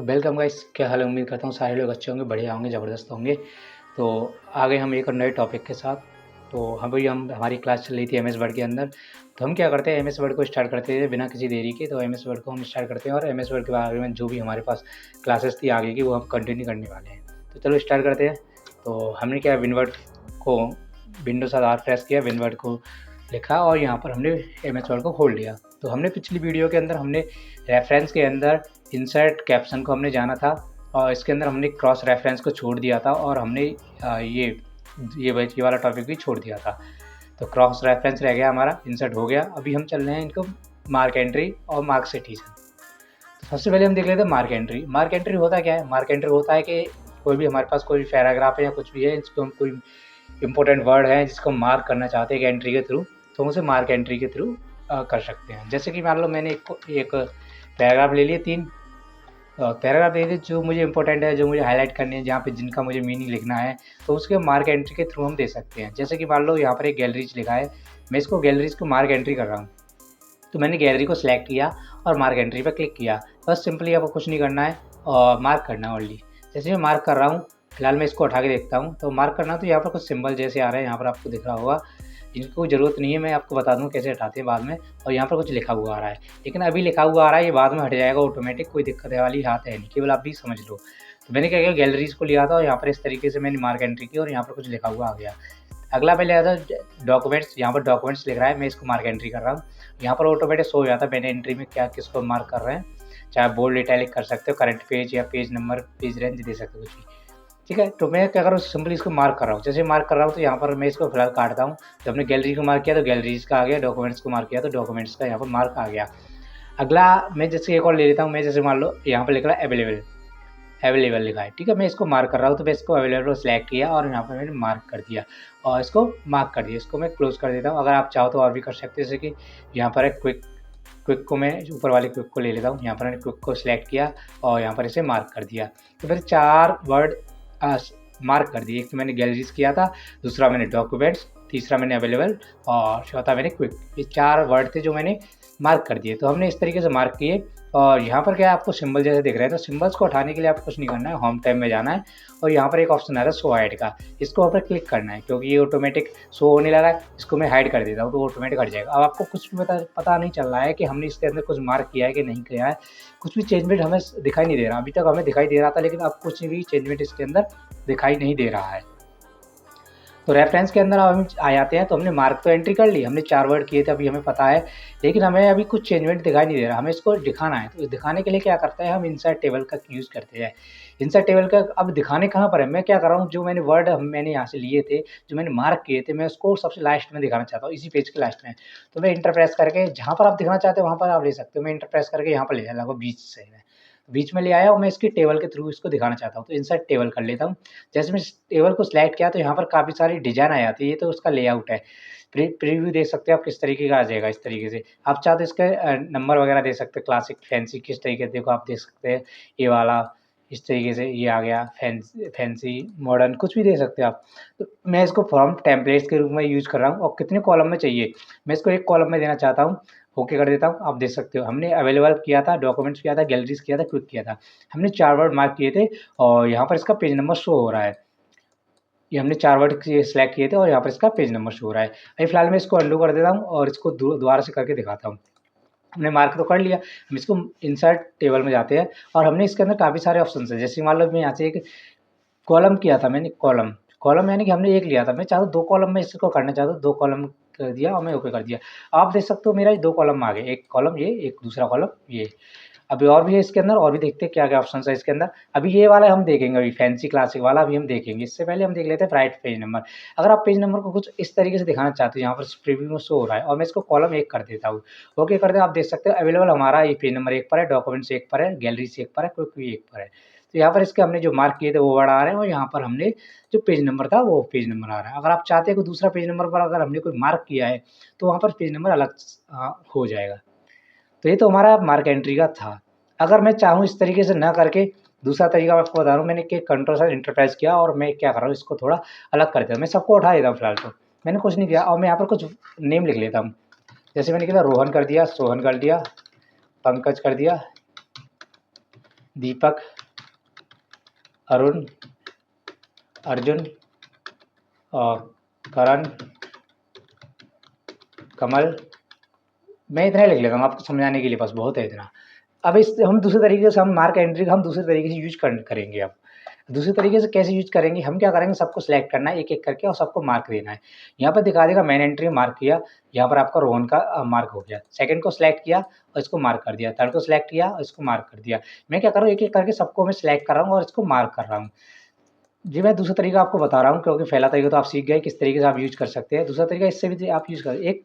तो welcome guys, क्या हाल है। उम्मीद करता हूँ सारे लोग अच्छे होंगे, बढ़िया होंगे, ज़बरदस्त होंगे। तो आगे हम एक और नए टॉपिक के साथ। तो हम हमारी क्लास चल रही थी एमएस वर्ड के अंदर। तो हम क्या करते हैं, एमएस वर्ड को स्टार्ट करते थे बिना किसी देरी के। तो एमएस वर्ड को हम स्टार्ट करते हैं और एमएस वर्ड के बारे में जो भी हमारे पास क्लासेस थी आगे की, वो हम कंटिन्यू करने वाले हैं। तो चलो स्टार्ट करते हैं। तो हमने क्या विनवर्ड को विंडो से आर प्रेस किया, विनवर्ड को लिखा और यहाँ पर हमने एमएस वर्ड को खोल लिया। तो हमने पिछली वीडियो के अंदर हमने रेफरेंस के अंदर इंसर्ट कैप्शन को हमने जाना था और इसके अंदर हमने क्रॉस रेफरेंस को छोड़ दिया था और हमने ये वाला टॉपिक भी छोड़ दिया था। तो क्रॉस रेफरेंस रह गया हमारा, इंसर्ट हो गया। अभी हम चल रहे हैं इनको मार्क एंट्री और मार्क सिटीजन। तो सबसे पहले हम देख लेते हैं मार्क एंट्री। मार्क एंट्री होता क्या है? मार्क एंट्री होता है कि कोई भी हमारे पास कोई भी पैराग्राफ है या कुछ भी है, इसको हम कोई इंपॉर्टेंट वर्ड है जिसको मार्क करना चाहते हैं एंट्री के थ्रू, तो हम उसे मार्क एंट्री के थ्रू कर सकते हैं। जैसे कि मान लो मैंने एक पैराग्राफ ले लिए, 3 पैराग्राफ दे दिए जो मुझे इंपॉर्टेंट है, जो मुझे हाईलाइट करने हैं, जहाँ पे जिनका मुझे मीनिंग लिखना है, तो उसके मार्क एंट्री के थ्रू हम दे सकते हैं। जैसे कि मान लो यहाँ पर एक गैलरीज लिखा है, मैं इसको गैलरीज को मार्क एंट्री कर रहा हूँ। तो मैंने गैलरी को सिलेक्ट किया और मार्क एंट्री पर क्लिक किया। बस सिंपली आपको कुछ नहीं करना है और मार्क करना है ओनली। जैसे मैं मार्क कर रहा हूँ, फिलहाल मैं इसको उठा के देखता हूँ। तो मार्क करना, तो यहाँ पर कुछ सिंबल जैसे आ रहे हैं, यहाँ पर आपको दिख रहा होगा। इनको कोई ज़रूरत नहीं है, मैं आपको बता दूँ कैसे हटाते हैं बाद में। और यहाँ पर कुछ लिखा हुआ आ रहा है, लेकिन अभी लिखा हुआ आ रहा है, ये बाद में हट जाएगा ऑटोमेटिक, कोई दिक्कत वाली हाथ है नहीं, केवल आप भी समझ लो। तो मैंने क्या किया, गैलरीज को लिया था और यहाँ पर इस तरीके से मैंने मार्क एंट्री की और यहाँ पर कुछ लिखा हुआ आ गया। अगला पहले आता है डॉक्यूमेंट्स। यहाँ पर डॉक्यूमेंट्स लिख रहा है, मैं इसको मार्क एंट्री कर रहा हूँ। यहाँ पर ऑटोमेटिक शो हो जाता है मैंने एंट्री में क्या किसको मार्क कर रहे हैं। चाहे बोल्ड इटैलिक कर सकते हो, करंट पेज या पेज नंबर, पेज रेंज दे सकते हो, कुछ भी। ठीक है, तो मैं क्या कर रहा हूँ, सिंपली इसको मार्क कर रहा हूँ। जैसे मार्क कर रहा हूँ तो यहाँ पर मैं इसको फिलहाल काटता हूँ। जब हमने गैलरी को मार्क किया तो गैलरीज का आ गया, डॉक्यूमेंट्स को मार्क किया तो डॉक्यूमेंट्स का यहाँ पर मार्क आ गया। अगला मैं जैसे एक और ले लेता हूँ। मैं जैसे मान लो यहाँ पर लिख रहा है अवेलेबल लिखा है, ठीक है। मैं इसको मार्क कर रहा हूँ, तो मैं इसको अवेलेबल सेलेक्ट किया और यहाँ पर मैंने मार्क कर दिया और इसको मार्क कर दिया। इसको मैं क्लोज कर देता हूँ। अगर आप चाहो तो और भी कर सकते हैं, जैसे कि यहाँ पर है क्विक को मैं ऊपर वाले क्विक को ले लेता हूँ। यहाँ पर मैंने क्विक को सिलेक्ट किया और यहाँ पर इसे मार्क कर दिया। तो फिर 4 वर्ड मार्क कर दिए। एक तो मैंने गैलरीज किया था, दूसरा मैंने डॉक्यूमेंट्स, तीसरा मैंने अवेलेबल और चौथा मैंने क्विक। ये 4 वर्ड थे जो मैंने मार्क कर दिए। तो हमने इस तरीके से मार्क किए। और यहाँ पर क्या है, आपको सिंबल जैसे दिख रहे हैं, तो सिंबल्स को हटाने के लिए आपको कुछ नहीं करना है, होम टैब में जाना है और यहाँ पर एक ऑप्शन आ रहा है शो हाइड का, इसको वहाँ पर क्लिक करना है क्योंकि ये ऑटोमेटिक शो होने लगा है। इसको मैं हाइड कर देता हूँ तो ऑटोमेटिक हट जाएगा। अब आपको कुछ भी पता नहीं चल रहा है कि हमने इसके अंदर कुछ मार्क किया है कि नहीं किया है, कुछ भी चेंजमेंट हमें दिखाई नहीं दे रहा। अभी तक हमें दिखाई दे रहा था, लेकिन अब कुछ भी चेंजमेंट इसके अंदर दिखाई नहीं दे रहा है। तो रेफरेंस के अंदर अब हम आ जाते हैं। तो हमने मार्क तो एंट्री कर ली, हमने 4 वर्ड किए थे, अभी हमें पता है, लेकिन हमें अभी कुछ चेंजमेंट दिखाई नहीं दे रहा, हमें इसको दिखाना है। तो दिखाने के लिए क्या करते हैं, हम इंसर्ट टेबल का यूज़ करते हैं। इंसर्ट टेबल का अब दिखाने कहाँ पर है, मैं क्या कर रहा हूँ, जो मैंने वर्ड मैंने यहाँ से लिए थे, जो मैंने मार्क किए थे, मैं उसको सबसे लास्ट में दिखाना चाहता हूँ, इसी पेज के लास्ट में। तो मैं इंटर प्रेस करके जहाँ पर आप दिखाना चाहते हो वहाँ पर आप ले सकते हो। मैं इंटर प्रेस करके यहाँ पर ले जाऊँगा, बीच में ले आया और मैं इसकी टेबल के थ्रू इसको दिखाना चाहता हूँ, तो इंसर्ट टेबल कर लेता हूँ। जैसे मैं टेबल को सिलेक्ट किया तो यहाँ पर काफ़ी सारी डिज़ाइन आ जाती है। ये तो उसका लेआउट है। प्रीव्यू देख सकते हो आप किस तरीके का आ जाएगा। इस तरीके से आप चाहो तो इसके नंबर वगैरह दे सकते हो, क्लासिक, फैंसी, किस तरीके से देखो आप देख सकते हैं। ये वाला इस तरीके से ये आ गया, फैंसी, मॉडर्न, कुछ भी दे सकते हो आप। तो मैं इसको फ्रॉम टेम्पलेट्स के रूप में यूज़ कर रहा हूँ और कितने कॉलम में चाहिए, मैं इसको एक कॉलम में देना चाहता हूँ। ओके कर देता हूँ। आप देख सकते हो हमने अवेलेबल किया था, डॉक्यूमेंट्स किया था, गैलरीज किया था, क्विक किया था। हमने 4 वर्ड मार्क किए थे और यहाँ पर इसका पेज नंबर शो हो रहा है। ये हमने 4 वर्ड सेलेक्ट किए थे और यहाँ पर इसका पेज नंबर शो हो रहा है। अभी फिलहाल मैं इसको अंडू कर देता हूँ और इसको दोबारा से करके दिखाता हूँ। हमने मार्क तो कर लिया, हम इसको इंसर्ट टेबल में जाते हैं और हमने इसके अंदर काफ़ी सारे ऑप्शन हैं। जैसे मान लो मैं यहाँ से एक कॉलम किया था, मैंने कॉलम यानी कि हमने एक लिया था, मैं चाहता हूँ 2 कॉलम में इसको करना चाहता हूँ, 2 कॉलम कर दिया और मैं ओके कर दिया। आप देख सकते हो मेरा 2 कॉलम आ गए, एक कॉलम ये, एक दूसरा कॉलम ये। अभी और भी है इसके अंदर, और भी देखते हैं क्या-क्या ऑप्शंस है इसके अंदर। अभी ये वाला हम देखेंगे, अभी फैंसी क्लासिक वाला अभी हम देखेंगे। इससे पहले हम देख लेते हैं राइट पेज नंबर। अगर आप पेज नंबर को कुछ इस तरीके से दिखाना चाहते हो, यहाँ पर प्रीव्यू में शो हो रहा है और मैं इसको कॉलम 1 कर देता हूँ। ओके कर दिया, आप देख सकते हो अवेलेबल हमारा ये पेज नंबर 1 पर है, डॉक्यूमेंट्स 1 पर है, गैलरीज 1 पर है, क्विक भी 1 पर है। तो यहाँ पर इसके हमने जो मार्क किए थे वो वर्ड आ रहे हैं और यहाँ पर हमने जो पेज नंबर था वो पेज नंबर आ रहा है। अगर आप चाहते हैं कि दूसरा पेज नंबर पर अगर हमने कोई मार्क किया है तो वहाँ पर पेज नंबर अलग हो जाएगा। तो ये तो हमारा मार्क एंट्री का था। अगर मैं चाहूँ इस तरीके से ना करके दूसरा तरीका मैं आपको बता रहा हूँ, मैंने कंट्रोल से इंटरप्राइज किया और मैं क्या कर रहा हूँ, इसको थोड़ा अलग कर देता हूँ। मैं सबको उठा देता हूँ फिलहाल, तो मैंने कुछ नहीं किया और मैं यहाँ पर कुछ नेम लिख लेता हूँ। जैसे मैंने किया रोहन कर दिया, सोहन कर दिया, पंकज कर दिया, दीपक, अरुण, अर्जुन, और करण, कमल। मैं इतना ही लिख लेता हूँ आपको समझाने के लिए, बस बहुत है इतना। अब इस हम दूसरे तरीके से हम मार्क एंट्री का हम दूसरे तरीके से यूज करेंगे। अब दूसरे तरीके से कैसे यूज करेंगे, हम क्या करेंगे, सबको सिलेक्ट करना है एक एक करके और सबको मार्क देना है। यहाँ पर दिखा देगा मैन एंट्री मार्क किया, यहाँ पर आपका रोहन का मार्क हो गया। सेकंड को सिलेक्ट किया और इसको मार्क कर दिया, थर्ड को सिलेक्ट किया और इसको मार्क कर दिया। मैं क्या कर रहा हूँ, एक एक करके सबको मैं सिलेक्ट कर रहा हूँ और इसको मार्क कर रहा हूँ। जी, मैं दूसरा तरीका आपको बता रहा हूँ, क्योंकि पहला तरीका तो आप सीख गए किस तरीके से आप यूज़ कर सकते हैं। दूसरा तरीका इससे भी आप यूज़ कर एक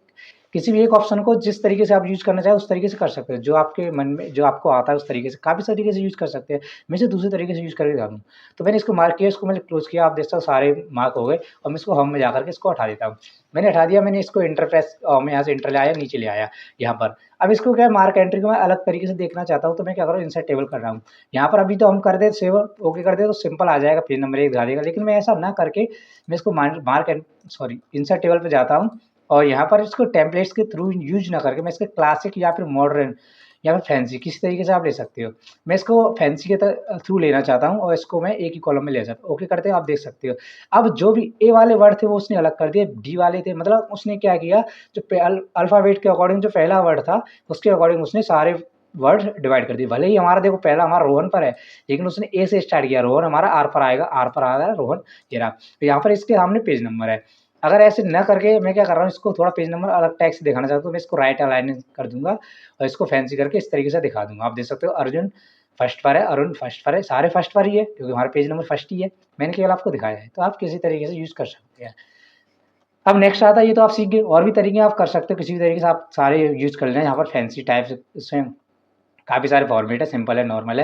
किसी भी एक ऑप्शन को जिस तरीके से आप यूज़ करना चाहें उस तरीके से कर सकते हैं। जो आपके मन में जो आपको आता है उस तरीके से काफ़ी तरीके से यूज़ कर सकते हैं। मैं इसे दूसरे तरीके से यूज़ करके दिखा दूँ। तो मैंने इसको मार्क किया, इसको मैंने क्लोज़ किया, आप देख सकते हो सारे मार्क हो गए और मैं इसको होम में जाकर के इसको हटा देता हूँ। मैंने हटा दिया, मैंने इसको एंटर प्रेस मैं यहाँ से एंटर ले आया, नीचे ले आया यहाँ पर। अब इसको क्या है, मार्क एंट्री को मैं अलग तरीके से देखना चाहता हूँ, तो मैं क्या कर रहा हूँ, इंसर्ट टेबल कर रहा हूँ। यहाँ पर अभी तो हम कर दे सेव ओके कर दे तो सिंपल आ जाएगा, पेज नंबर 1 दिखा देगा। लेकिन मैं ऐसा ना करके मैं इसको mark and sorry insert table पे जाता हूँ और यहाँ पर इसको टेम्पलेट्स के थ्रू यूज ना करके मैं इसके क्लासिक या फिर मॉडर्न या फिर फैंसी किसी तरीके से आप ले सकते हो। मैं इसको फैंसी के थ्रू लेना चाहता हूँ और इसको मैं एक ही कॉलम में ले जाता हूँ। ओके करते हैं, आप देख सकते हो। अब जो भी ए वाले वर्ड थे वो उसने अलग कर दिए, डी वाले थे मतलब उसने क्या किया, जो अल्फ़ाबेट के अकॉर्डिंग जो पहला वर्ड था उसके अकॉर्डिंग उसने सारे वर्ड डिवाइड कर दिए। भले ही हमारा देखो पहला हमारा रोहन पर है, लेकिन उसने ए से स्टार्ट किया, रोहन हमारा आर पर आएगा, आर पर आ रहा है रोहन, ये रहा। तो यहाँ पर इसके सामने पेज नंबर है। अगर ऐसे न करके मैं क्या कर रहा हूँ, इसको थोड़ा पेज नंबर अलग टैग से दिखाना चाहता हूँ, तो मैं इसको राइट अलाइन कर दूंगा और इसको फैंसी करके इस तरीके से दिखा दूंगा। आप देख सकते हो अर्जुन फर्स्ट पर है, अरुण फर्स्ट पर है, सारे फर्स्ट पर ही है क्योंकि हमारा पेज नंबर फर्स्ट ही है। मैंने केवल आपको दिखाया है, तो आप किसी तरीके से यूज़ कर सकते हैं। अब नेक्स्ट आता है, ये तो आप सीख गए, और भी तरीके आप कर सकते हो, किसी भी तरीके से आप सारे यूज़ कर लेना। यहाँ पर फैंसी टाइप से इसमें काफ़ी सारे फॉर्मेट है, सिंपल है, नॉर्मल है,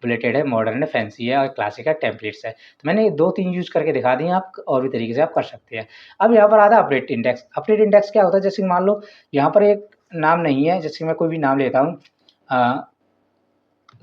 बुलेटेड है, मॉडर्न है, फैंसी है और क्लासिक है, टेम्पलेट्स है। तो मैंने 2-3 यूज़ करके दिखा दिए, आप और भी तरीके से आप कर सकते हैं। अब यहाँ पर आता है अपडेट इंडेक्स। अपडेट इंडेक्स क्या होता है, जैसे मान लो यहाँ पर एक नाम नहीं है, जैसे मैं कोई भी नाम लेता हूँ,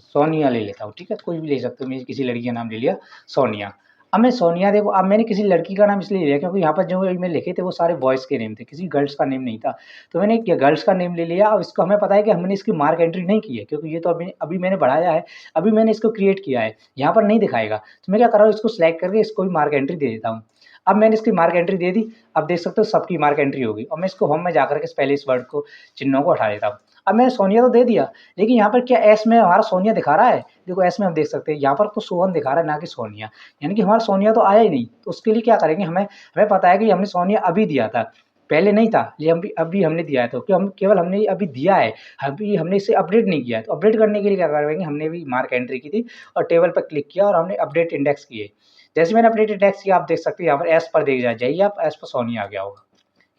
सोनिया ले लेता हूँ, ठीक है, कोई भी ले सकते हो, मैं किसी लड़की का नाम ले लिया सोनिया। अब मैं सोनिया देखो, अब मैंने किसी लड़की का नाम इसलिए लिया क्योंकि यहाँ पर जो मैं लिखे थे वो सारे बॉयज़ के नेम थे, किसी गर्ल्स का नेम नहीं था। तो मैंने गर्ल्स का नेम ले लिया। अब इसको हमें पता है कि हमने इसकी मार्क एंट्री नहीं की है क्योंकि ये तो अभी अभी मैंने बढ़ाया है, अभी मैंने इसको क्रिएट किया है, यहाँ पर नहीं दिखाएगा। तो मैं क्या कर रहा हूँ, इसको सेलेक्ट करके इसको भी मार्क एंट्री दे देता हूँ। अब मैंने इसकी मार्क एंट्री दे दी, अब देख सकते हो सबकी मार्क एंट्री होगी और मैं इसको होम में जाकर के पहले इस वर्ड को चिन्हों को हटा देता हूँ। अब मैंने सोनिया तो दे दिया, लेकिन यहाँ पर क्या एस में हमारा सोनिया दिखा रहा है? देखो एस में हम देख सकते हैं, यहाँ पर तो सोहन दिखा रहा है ना कि सोनिया, यानी कि हमारा सोनिया तो आया ही नहीं। तो उसके लिए क्या करेंगे, हमें हमें पता है कि हमने सोनिया अभी दिया था, पहले नहीं था, ये हम अभी हमने दिया है, तो क्यों हम केवल हमने अभी दिया है, अभी हमने इसे अपडेट नहीं किया है। तो अपडेट करने के लिए क्या करेंगे, हमने भी मार्क एंट्री की थी और टेबल पर क्लिक किया और हमने अपडेट इंडेक्स किए। जैसे मैंने अपडेट इंडेक्स किया, आप देख सकते हो यहाँ पर एस पर देख जाइए, आप एस पर सोनिया आ गया होगा,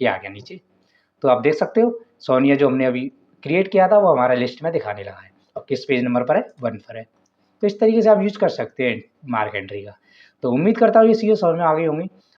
ये आ गया नीचे। तो आप देख सकते हो सोनिया जो हमने अभी क्रिएट किया था वो हमारा लिस्ट में दिखाने लगा है और किस पेज नंबर पर है, 1 पर है। तो इस तरीके से आप यूज़ कर सकते हैं मार्क एंट्री का। तो उम्मीद करता हूँ ये चीज़ें समझ में आ गई होंगी।